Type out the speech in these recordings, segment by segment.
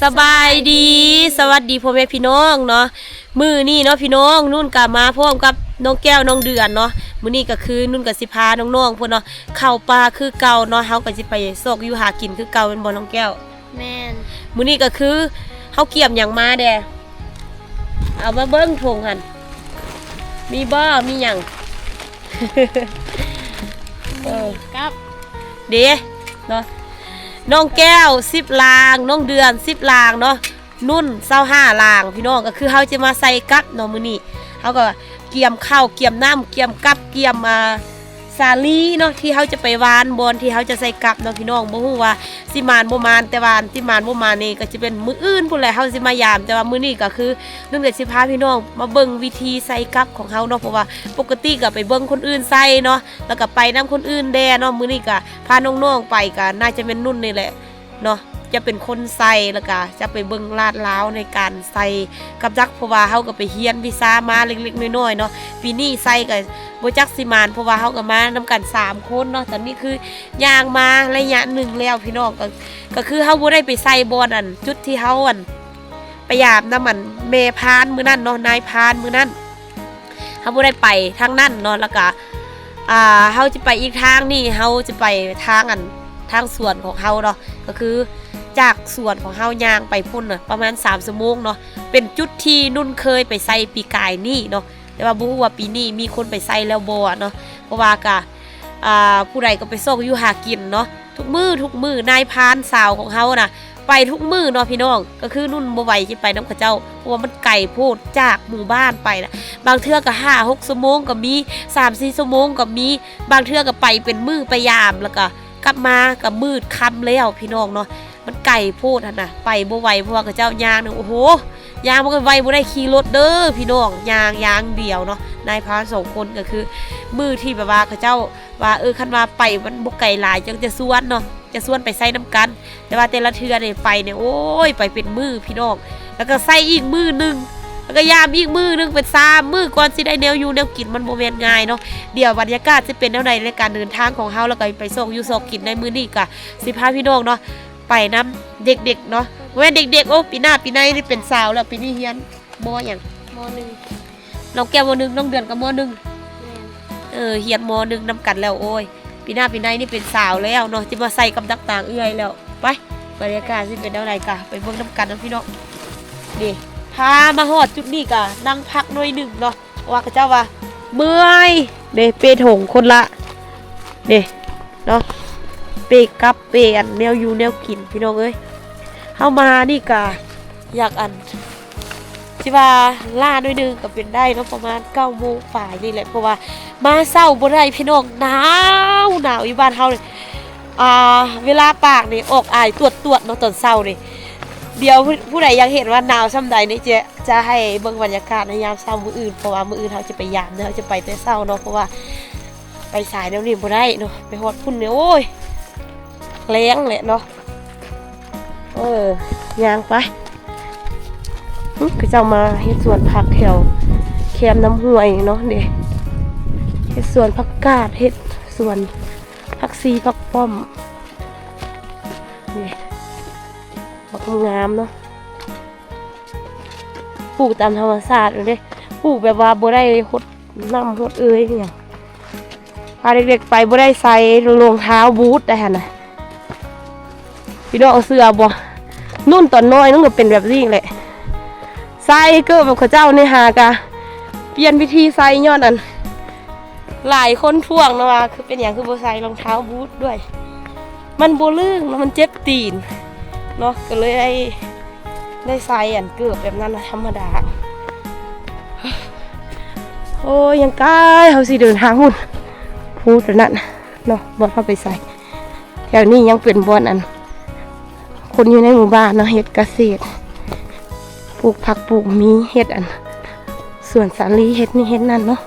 สบายดีสวัสดีพ่อแม่พี่น้องเนาะมือนี่เนาะพี่น้องนุ่นกลับมาพร้อมกับน้องแก้วน้องเดือนเนาะมื้อนี้ก็คือนุ่นกับสิพาน้องๆพวกเนาะเข้าป่าคือเก่าเนาะเฮาก็สิไปซอกอยู่หากินคือเก่าเป็นบ่น้องแก้วแม่นมื้อนี้ก็คือเฮาเกี่ยมหยังมาแดเอามาเบิ่งทงหั่นมีบ่มีหยัง กับ เด้เนาะน้องแก้ว10ลางน้องเดือน10ลางเนาะนุ่น25ลางพี่น้องก็คือเฮาจะมาใส่กับเนาะมื้อนี้เฮาก็เกี่ยมข้าวเกี่ยมน้ำเกี่ยมกับเกี่ยมสาลีเนาะที่เฮาจะไปวานบอนที่เฮาจะใส่กับเนาะพี่น้องบ่ฮู้ว่าสิมานบ่มานแต่ว่าสิมานบ่มานนี่ก็จะเป็นมื้ออื่นพุ่นแหละเฮาสิมายามแต่ว่ามื้อนี้ก็คือนุ่นก็สิพาพี่น้องมาเบิ่งวิธีใส่กับของเฮาเนาะเพราะว่าปกติก็ไปเบิ่งคนอื่นใส่เนาะแล้วก็ไปนํคนอื่นแดเนาะมื้อนี้ก็พาน้องๆไปก็น่าจะเป็นนุ่นนี่แหละเนาะจะเป็นคนใส่แล้วก็จะไปเบิ่งลาดล้าวในการใส่กับจักเพราะว่าเฮาก็ไปเรียนวิชามาเล็กๆน้อยๆเนาะปีนี้ใส่ก็บ่จักสิมานเพราะว่าเฮาก็มานำกัน3คนเนาะตอนนี้คือย่างมาระยะหนึ่งแล้วพี่น้องก็คือเฮาบ่ได้ไปใส่บอนอันจุดที่เฮาอันไปยามน้ำมันแม่พานมื้อนั้นเนาะนายพานมื้อนั้นเฮาบ่ได้ไปทางนั้นเนาะแล้วก็เฮาจะไปอีกทางนี่เฮาจะไปทางอันทางสวนของเฮาเนาะก็คือจากสวนของเฮาย่างไปพุ่นน่ะประมาณ3ชั่วโมงเนาะเป็นจุดที่นุ่นเคยไปใส่ปีกายนี่เนาะแต่ว่าบ่ฮู้ว่าปีนี้มีคนไปใส่แล้วบ่เนาะเพราะว่าก็ผู้ใดก็ไปส่งอยู่หากินเนาะทุกมื้อนายพานสาวของเฮาน่ะไปทุกมื้อเนาะพี่น้องก็คือนุ่นบ่ไหวสิไปนำเขาเจ้าเพราะว่ามันไกลโพดจากหมู่บ้านไปน่ะบางเทื่อก็5-6ชั่วโมงก็มี3-4ชั่วโมงก็มีบางเทื่อก็ไปเป็นมื้อไปยามแล้วก็กลับมาก็มืดค่ำแล้วพี่น้องเนาะมันไก่โพดหั่นน่ะไปบ่ไหวเพราะว่าเขาเจ้ายางนึงโอ้โหยางมันก็ไวบ่ได้ขี่รถเด้อพี่น้องยางเดียวเนาะนายพราน2คนก็คือมือที่แบบว่าเขาเจ้าว่าคันว่าไปมันบ่ไกลหลายจังจะสวนเนาะจะสวนไปใส่น้ำกันแต่ว่าแต่ละเทื่อนี่ไปเนี่ยโอ้ยไปเป็นมือพี่น้องแล้วก็ใส่อีกมือนึงแล้วก็ยามอีกมือนึงเป็น3มื้อก่อนสิได้แนวอยู่แนวกินมันบ่แม่นง่ายเนาะเดี๋ยวบรรยากาศสิเป็นแนวใดในการเดินทางของเฮาแล้วก็ไปส่งอยู่ซอกกินในมื้อนี้ก็สิพาพี่น้องเนาะไปนำเด็กๆเนาะเว้นเด็กๆโอ้ปีหน้าปีในนี่เป็นสาวแล้วปีนี้เรียนม.หยังม.1น้องแก้วม.1น้องเดือนก็ม.1แม่นเรียนม.1นำกันแล้วโอ้ยปีหน้าปีในนี่เป็นสาวแล้วเนาะจะมาใส่กับดักต่างเอื้อยแล้วไปบรรยากาศสิเป็นแนวใดกะไปเบิ่งนำกันนะพี่น้องนี่พามาฮอดจุดนี้กะนั่งพักหน่อยหนึงเนาะว่าเขาเจ้าว่าเมื่อยเด้เปถงคนละเด้เนาะเปกับเปอันแนวอยู่แนวกินพี่น้องเอ้ยเฮามานี่กะอยากอันสิว่าล่าหน่อยหนึงก็เป็นได้เนาะประมาณ 9 โมงฝ่ายนี่แหละเพราะว่ามาเช้าบ่ได้พี่น้องหนาวอยู่บ้านเฮานี่เวลาปากนี่ออกอายตรวจเนาะตอนเช้านี่เดี๋ยวผู้ใดอยากเห็นว่าหนาวส่ำใดนี่จะให้เบิ่งบรรยากาศในยามเช้ามื้ออื่นเพราะว่ามื้ออื่นเฮาจะไปยามเนาะเฮาจะไปแต่เช้าเนาะเพราะว่าไปสายแนวนี้บ่ได้เนาะไปฮอดพุ่นนี่โอ้ยแรงแหละเนาะย่างไปก็จะมาเฮ็ดสวนผักแถวแคมน้ำห้วยเนาะเด้เฮ็ดสวนผักกาดเฮ็ดสวนผักซีผักป้อมนี่ผักงามเนาะปลูกตามธรรมชาติเลยปลูกแบบว่าบ่ได้หดน้ำหดเอ้ยอย่างพาเด็กๆไปบ่ได้ใส่รองเท้าบูทได้หั่นน่ะพี่น้องเอาเสื้อบ่นุ่นตอนน้อยนุ่นก็เป็นแบบนี้แหละใส่ก็แบบเขาเจ้าในหากะเปลี่ยนวิธีใส่ย้อนอันหลายคนท่วงนะว่าคือเป็นอย่างคือโบใส่รองเท้าบูทด้วยมันโบลื่นมันเจ็บตีนเนาะก็เลยได้ใส่อันเกือบแบบนั้นนะธรรมดาโอ้ยยังใกล้เขาสิเดินทางหุ่นพูดแต่นั่นเนาะบอลเข้าไปใส่แถวนี้ยังเป็นบอลอันคนอยู่ในหมู่บ้านเนาะเฮ็ดเกษตรปลูกผักปลูกมีเฮ็ดอันส่วนสาลีเฮ็ดนี่เฮ็ดนั่นเนาะ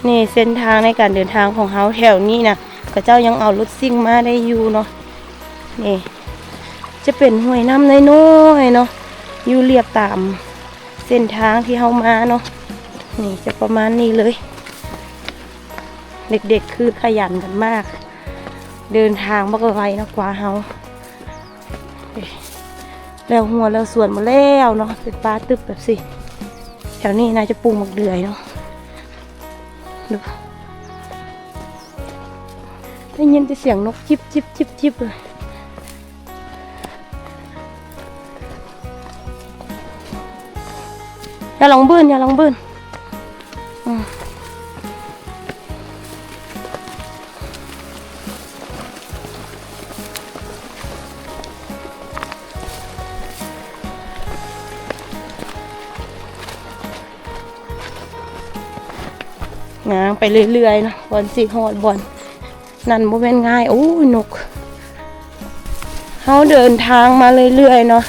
นี่เส้นทางในการเดินทางของเฮาแถวนี้นะก็เจ้ายังเอารถซิ่งมาได้อยู่เนาะนี่จะเป็นห้วยน้ำน้อยๆเนาะอยู่เรียบตามเส้นทางที่เฮามาเนาะนี่จะประมาณนี้เลยเด็กๆคือขยันกันมากเดินทางบ่ก็ไวนะกว่าเฮา แล้วหัวแล้วส่วนหมาแล้วเนาะเป็นปลาตึบแบบสิแถวนี้น่าจะปลูกหมกเดือยเนาะดูได้ยินแต่เสียงนกจิบจิบจิบจิบเลยอย่าลองบื้นอย่าลองบื้นงางไปเรื่อยๆเนาะบอลสีหอดบอลนั่นโมเป็นง่ายโอ้ยนกเขาเดินทางมาเรื่อยๆเนาะ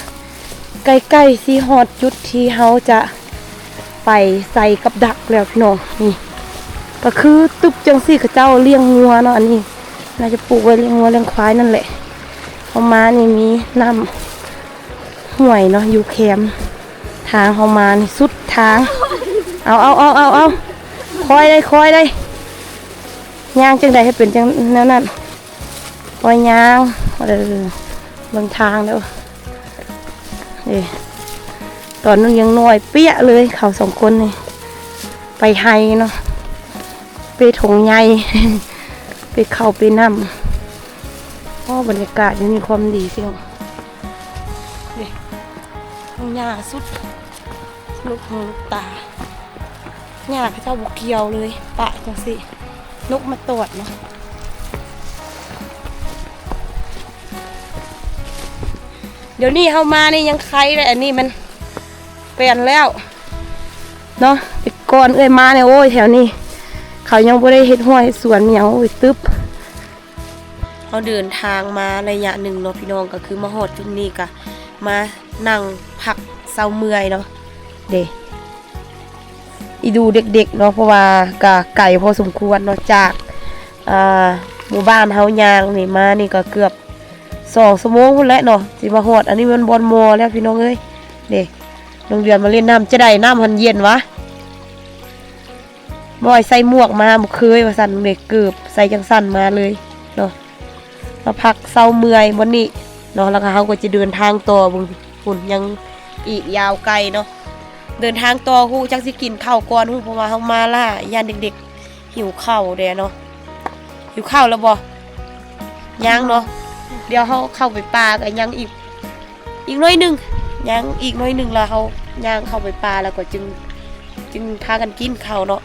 ใกล้ๆสีหอดจุดที่เขาจะไปใส่กับดักแล้วพี่น้องนี่ก็คือตุบจังสี่เขาเจ้าเลี้ยงงัวเนาะอันนี้น่าจะปลูกไว้เลี้ยงงัวเลี้ยงควายนั่นแหละเขามานี่มีน้ำห่วยเนาะอยู่แคมทางเขามานี่สุดทางเอาคอยได้ย่างจังใดให้เป็นจังนั้นคอยย่างบางทางแล้วตอนนู้นยังน้อยเปี้ยเลยเขาสองคนนี่ไปไฮเนาะไปถงใหญ่ ไปเข้าไปน้ำบรรยากาศยังมีความดีสินี่ข้างหน้าสุดลูกหูลูกตาหญ้าเขาเจ้าบุกเกียวเลยปะจังสินกมาตรวจเนาะเดี๋ยวนี้เฮามานี่ยังไข่เลยอันนี้มันเปลี่ยนแล้วเนาะแต่ก่อนมาเนี่ยโอ้ยแถวนี้เขายังไม่ได้เฮ็ดห้วยสวนมีหยังโอ้ยตึ๊บเขาเดินทางมาระยะหนึ่งเนาะพี่น้องก็คือมาฮอดจุดนี้ก็มานั่งพักเซาเมื่อยเนาะอีดูเด็กๆเนาะเพราะว่ากะไก่พอสมควรเนาะจากหมู่บ้านเฮายางนี่มานี่ก็เกือบ2 ชั่วโมงพุ่นแล้วเนาะสิมาฮอดอันนี้มันบอนมอแล้วพี่น้องเอ้ยโรงเรียนมาเล่นน้ำจะได้น้ำหันเย็นวะบ่อยใส่หมวกมาบ่เคยว่าสั่นเด็กเกือบใส่จังสั่นมาเลยเนาะมาพักเซาเมื่อยวันนี้เนาะแล้วก็เฮาก็จะเดินทางต่อบุญยังอีกยาวไกลเนาะเดินทางต่อฮู้จักสิกินข้าวก่อนฮู้เพราะว่าเฮามาล่ายานเด็กๆหิวข้าวเด้เนาะหิวข้าวแล้วบ่ยังเนาะเดี๋ยวเฮาเข้าไปป่าก็ยังอีกน้อยนึงยังอีกน้อยนึงแล้วเฮาย่างเข้าไปป่าแล้วก็จึงพากันกินข้าวเนาะ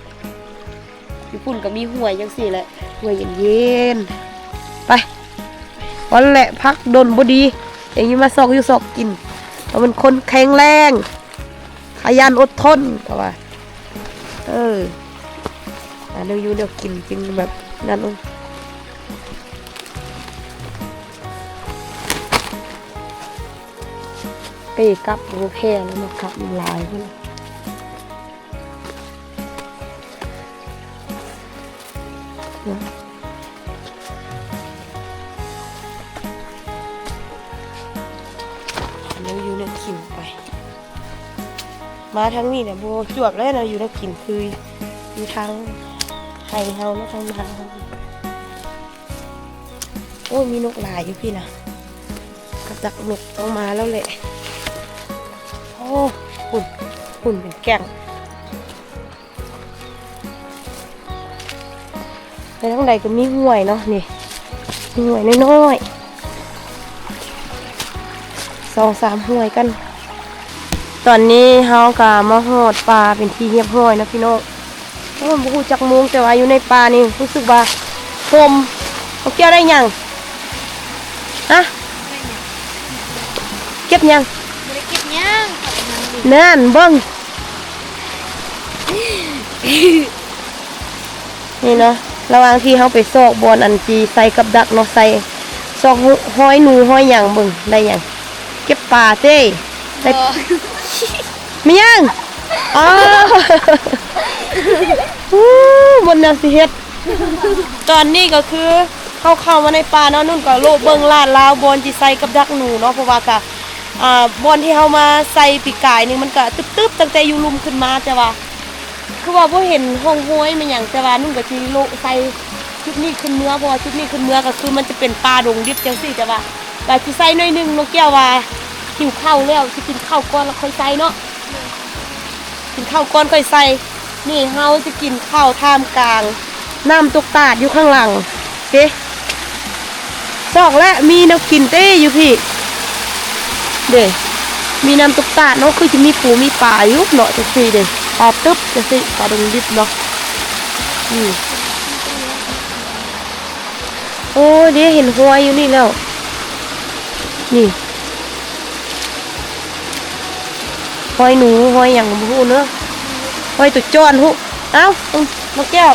ญี่ปุ่นก็มีห้วยจังซี่แหละห้วยเย็นๆไปวันแหละพักดนบ่ดีอย่างนี้มาซอกอยู่ซอกกินเพราะมันคนแข็งแรงขยันอดทนก็ว่าเดี๋ยวอยู่เดี๋ยวกินจริงแบบนั้นไปกับโอเคแล้วมากับลายขึ้นแล้วอยู่เนี่ยกินไปมาทั้งนี้เนี่ยโบจวบเลยนะอยู่ในกินคืออยู่ทางไทยเฮาแล้วทางนาโอ้มีนกหลายอยู่พี่นะกระจักนกต้องมาแล้วแหละโอ้หุ่นเป็นแก่งในทั้งใดก็มีห่วยเนาะนี่ห่วยน้อยๆ2-3ห่วยกันตอนนี้เฮากะมาหอดปลาเป็นที่เรียบร้อยนะพี่น้องโอ้บ่ฮู้จักมุงแต่ว่าอยู่ในปลานี่รู้สึกว่าโฮมเอาเกี่ยวได้ยังฮะเก็บยังบ่ได้เก็บหยัง นั่นเบิ่งนี่เนาะระหว่างที่เฮาไปซอกบอนอันจีใส่กับดักเนาะใส่ซอกห้อยหนูห้อยหยังเบิ่งได้หยังเก็บปลาเจ้ได้มียังอ๋อบนแนวสิเฮ็ดตอนนี้ก็คือเข้ามาในป่าเนาะนุ่นก็โลเบิ่งลาดลาวบอนที่ใส่กับดักหนูเนาะเพราะว่าก็บอนที่เฮามาใส่ปีกายนี่มันก็ตึ๊บๆตั้งแต่อยู่ลุมขึ้นมาแต่ว่าคือว่าบ่เห็นห้องห้วยมันหยังแต่ว่านุ่นก็สิโลใส่ชุดนี้ขึ้นเมื่อเพราะว่าชุดนี้ขึ้นเมื่อก็คือมันจะเป็นป่าดงดิบจังซี่แต่ว่าก็สิใส่หน่อยนึงนกแก้วว่า หิวข้าวแล้วสิกินข้าวก่อนแล้วค่อยใส่เนาะกินข้าวก่อนค่อยใส่นี่เฮาจะกินข้าวท่ามกลางน้ำตกตาดอยู่ข้างหลังเด้สองและมีน้ำกินเต้อยู่พี่เด้มีน้ำตกตาดเนาะคือจะมีปูมีปลาอยู่เนาะจังซี่เด้ปลาตึ๊บจังซี่ปลาดงดิบเนาะโอ้เดี๋ยวเห็นหอยอยู่นี่แล้วนี่หอยหนูหอยอย่างหูเนอะหอยตัวจอนหูเอ้าน้องแก้ว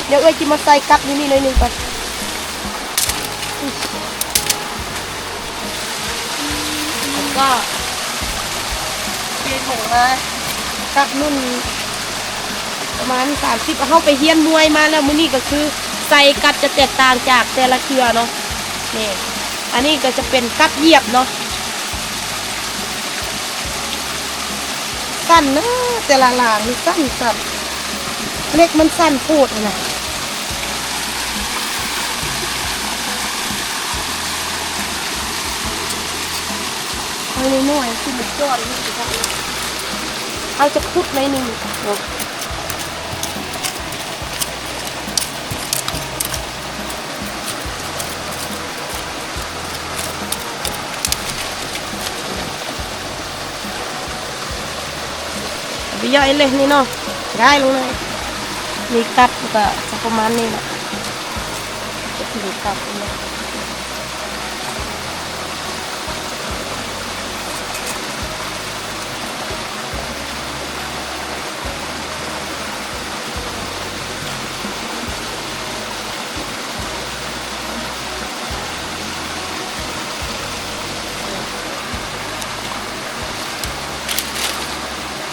เดี๋ยวเอ้ยจิมาใส่กับอยู่นี่เลยหนึ่งก่อนแล้วก็เรียนหงมากับนุ่นประมาณ30เข้าไปเฮียนมวยมาแล้วมื้อนี้ก็คือใส่กัดจะแตกต่างจากแต่ละเครือเนาะนี่อันนี้ก็จะเป็นกัดเหยียบเนาะสั้นนะแต่ละหลางนี่สั้นเล็กมันสั้นพูดนะเอาหน่อยๆคือมันจอดนี่สิครับเอาจะคุดในหนึ่งเนาะไปย่อยเลยนี่เนาะได้ลงเลยนี่กัดก็จะประมาณนี้แหละจะถึงกัดเลย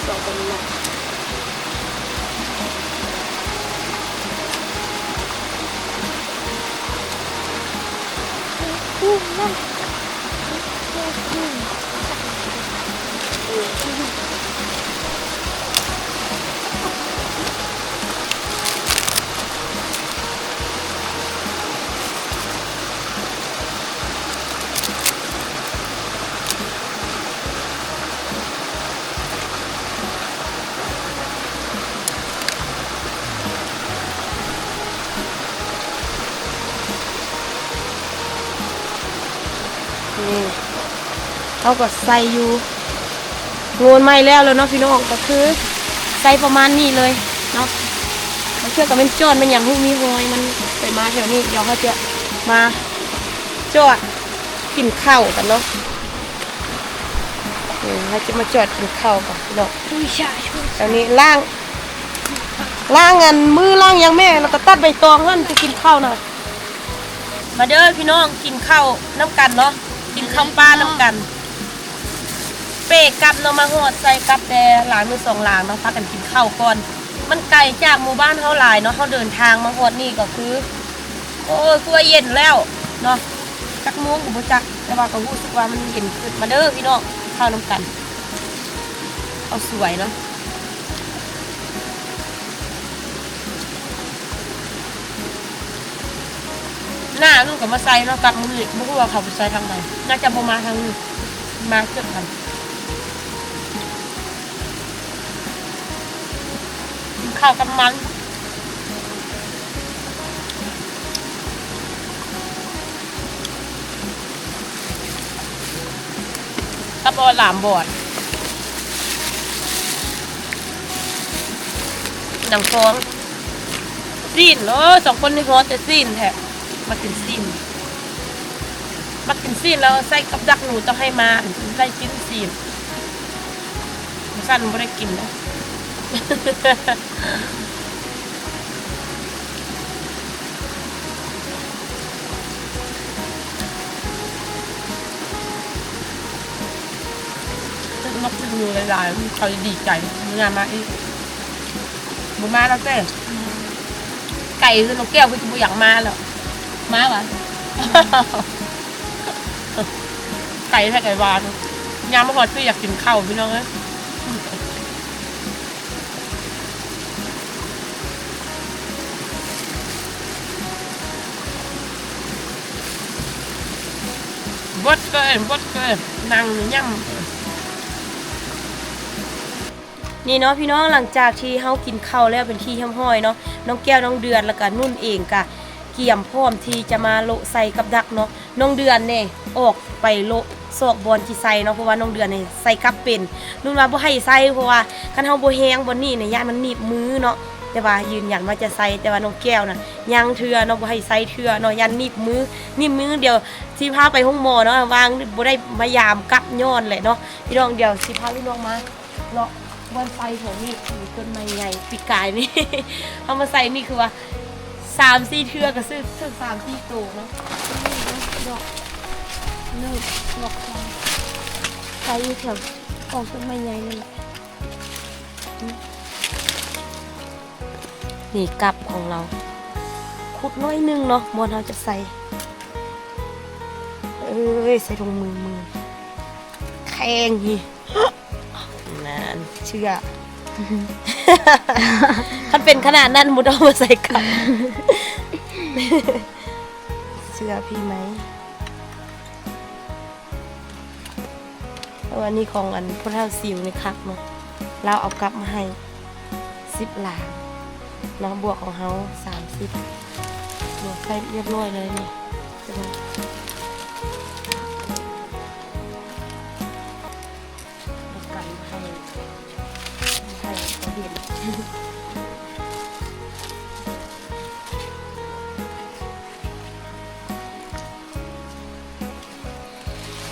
สองคนนี้เขาก็ใส่อยู่โงนไม่แล้วเนาะพี่น้องก็คือใส่ประมาณนี้เลยเนาะมันเชื่อกับเป็นจอดมันอย่างหูมีหอยมันไปมาแถวนี้เดี๋ยวเขาจะมาจอดกินข้าวกันเนาะเขาจะมาจอดกินข้าวกันพี่น้องแถวนี้ล่างอันมือล่างยังแม่แล้วก็ตัดใบตองนั่นจะกินข้าวหน่อยมาเด้อพี่น้องกินข้าวน้ำกันเนาะกินข้าวปลาน้ำกันเปกับเนาะมาหอดใส่กับแต่หลานมือสองหลานเนาะพักกันกินข้าวก่อนมันไกลจากหมู่บ้านเขาหลายเนาะเขาเดินทางมาหอดนี่ก็คือโอ้ยตัวเย็นแล้วเนาะจักโมงกับบ่จักแต่ว่าก็รู้สึกว่ามันเย็นขึ้นมาเด้อพี่น้องข้าวน้ำกันเอาสวยเนาะหน้าลูกกับมาใส่เนาะกับมือไม่รู้ว่าเขาไปใส่ทางไหนน่าจะบ่มาทางนี้มาเกือบกันข้าวกับมันกับบอหลามบอดหนังฟองซีนสองคนในฮอตแต่ซีนแท้มากินซีนแล้วใส่กับดักหนูต้องให้มาใส่กินซีนสั้นไม่ได้กินนะมาเป็นมือหลายๆเขาดีใจงานมาอีกบุมาแล้วเจ้ไก่คือเราแก้วคือจะบุอยากมาแล้วมาวะไก่แค่ไก่วานยามเมื่อก่อนคืออยากกินข้าวพี่น้องเอ้ยบดเกิน นั่งย่ำนี่เนาะพี่น้องหลังจากที่เฮากินข้าวแล้วเป็นที่เฮี้ยมห้อยเนาะน้องแก้วน้องเดือนแล้วก็นุ่นเองก็เกี่ยมพร้อมที่จะมาโละใส่กับดักเนาะน้องเดือนเนี่ยออกไปโละซอกบอลที่ใส่เนาะเพราะว่าน้องเดือนเนี่ยใส่กับเป็นนุ่นว่าบ่ให้ใส่เพราะว่าคันเฮาบ่แฮงบนนี้เนี่ยย่านมันหนีบมือเนาะแต่ว่ายืนยันว่าจะใส่แต่ว่าน้องแก้วน่ะยังเทื่อเนาะบ่ให้ใส่เทื่อเนาะยันหนีบมือเดียวสิพาไปห้องหมอเนาะวางบ่ได้มายามกับย้อนแหละเนาะพี่น้องเดี๋ยวสิพาพี่น้องมาเลาะบอนไฟของนี่มีต้นไม้ใหญ่ปีกายนี่ เอามาใส่นี่คือว่า3-4เทื่อก็ซื้อถึง3-4ตัวเนาะดอกเลิกดอกใส่อยู่แถวกองต้นไม้ใหญ่นี่นี่กับของเราขุดน้อยนึงเนาะบอนเราจะใส่ใส่ลงมือแข็งนี่นั่นเชื่อ ถ้าเป็นขนาดนั้นมุดเอามาใส่กับเชื่อพี่ไหมวันนี้ของอันพระเท่าซิวนี่ครับเนาะเราเอากลับมาให้10 หลางน้องบวกของเขา30บวกใส่เรียบร้อยเลยนี่ใช่ไหมกันให้เห็น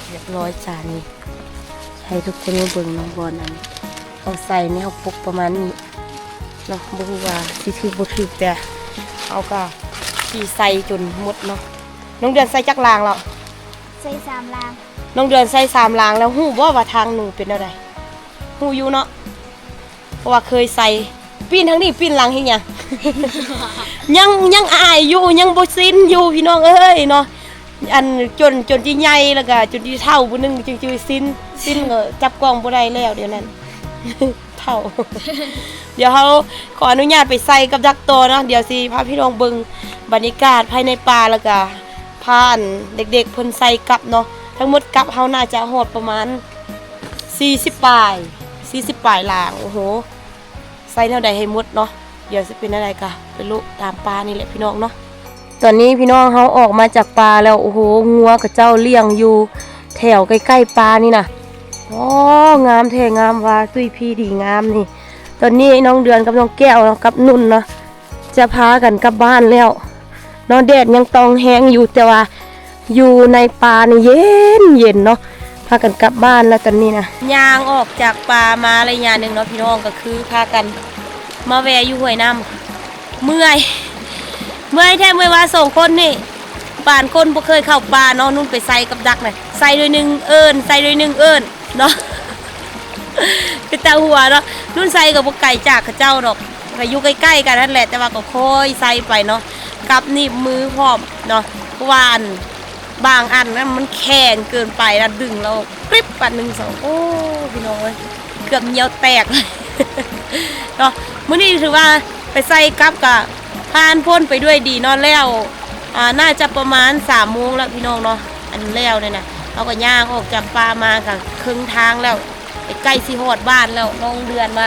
เรียบร้อยจานนี้ให้ทุกคนมาเบิ่งน้องบอลอันเอาใส่เนี่ยเอาปกประมาณนี้เนาะบ่รู้ว่าสิถือบ่ถือแต่เอาก็ที่ใส่จนหมดเนาะน้องเดือนใส่จักรางแล้ว ใส่3 ลาง น้องเดือนใส่3 รางแล้วฮู้บ่ว่าทางหนูเป็นอะไรฮู้อยู่เนาะเพราะว่าเคยใส่ปีนทั้งนี้ปีนหลังเฮ็ดหยัง ยังอายอยู่ยังบ่สิ้นอยู่พี่น้องเอ้ยเนาะอันจนที่ใหญ่แล้วก็จนที่เฒ่าผู้นึงจึงสิ้นก็จับกล้องบ่ได้แล้วเดี๋ยวนั้น เฒ่า เดี๋ยวเฮาขออนุญาตไปใส่กับดักโตเนาะเดี๋ยวสิพาพี่น้องเบิ่งบรรยากาศภายในป่าแล้วก็พาอันเด็กๆเพิ่นใส่กับเนาะทั้งหมดกับเฮาน่าจะฮอดประมาณ40 ปลายหลางโอ้โหใส่แนวใดให้หมดเนาะเดี๋ยวสิเป็นอะไรกะไปลุตามป่านี่แหละพี่น้องเนาะตอนนี้พี่น้องเฮาออกมาจากป่าแล้วโอ้โหงัวกับเจ้าเลี้ยงอยู่แถวใกล้ๆป่านี่น่ะอ๋องามแท้งามว่าตุ้ยพี่ดีงามนี่ตอนนี้น้องเดือนกับน้องแก้วกับนุ่นเนาะจะพากันกลับบ้านแล้วเนาะแดดยังต้องแห้งอยู่แต่ว่าอยู่ในป่านี่เย็นเนาะพากันกลับบ้านแล้วตอนนี้นะย่างออกจากป่ามาระยะหนึ่งเนาะพี่น้องก็คือพากันมาแวะอยู่ห้วยน้ำเมื่อยแท้เมื่อยว่าส่งคนนี่ป่านคนบ่เคยเข้าป่าเนาะนุ่นไปใส่กับดักน่ะใส่ด้วยหนึ่งเอิ้นใส่ด้วยหนึ่งเอิ้นเนาะ เป็นตาหัวเนาะนุ่นใส่กับบ่ไก่จากเขาเจ้าดอกก็อยู่ใกล้ๆกันนั่นแหละแต่ว่าก็ค่อยใส่ไปเนาะกับหนีบมือพร้อมเนาะเพราะว่าบางอันนั้นมันแข็งเกินไปนะดึงเรากริบปัน1 2โอ้พี่น้องเอ้ยเกือบเหนียวแตก เนาะมื้อนี้ถือว่าไปใส่กับกะผ่านพ้นไปด้วยดีเนาะแล้วน่าจะประมาณ3 โมงแล้วพี่น้องเนาะอันแล้วเนี่ยนะเราก็ย่างออกจากป่ามาค่ะครึ่งทางแล้วใกล้สิฮอดบ้านแล้วน้องเดือนมา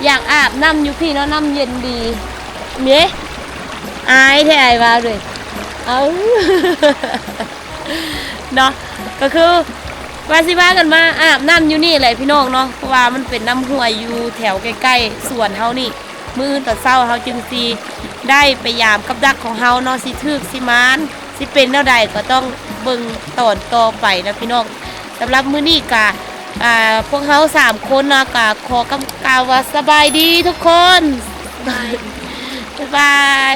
อยากอาบน้ำอยู่พี่เนาะน้ำเย็นดีเมี้ยอายแท้อายว่าเลยเอา เนาะก็คือว่าสิว่ากันมาอาบน้ำอยู่นี่แหละพี่น้องเนาะเพราะว่ามันเป็นน้ำห้วยอยู่แถวใกล้ๆสวนเฮานี่มื้อตอนเช้าเฮาจึงสิได้ไปยามกับดักของเฮาเนาะสิถึกสิมานสิเป็นแนวใดก็ต้องเบิ่งตอนต่อไปนะพี่น้องสำหรับมื้อนี้ก็พวกเขา3 คนนะก็ขอกล่าวว่าสบายดีทุกคน บ๊ายบาย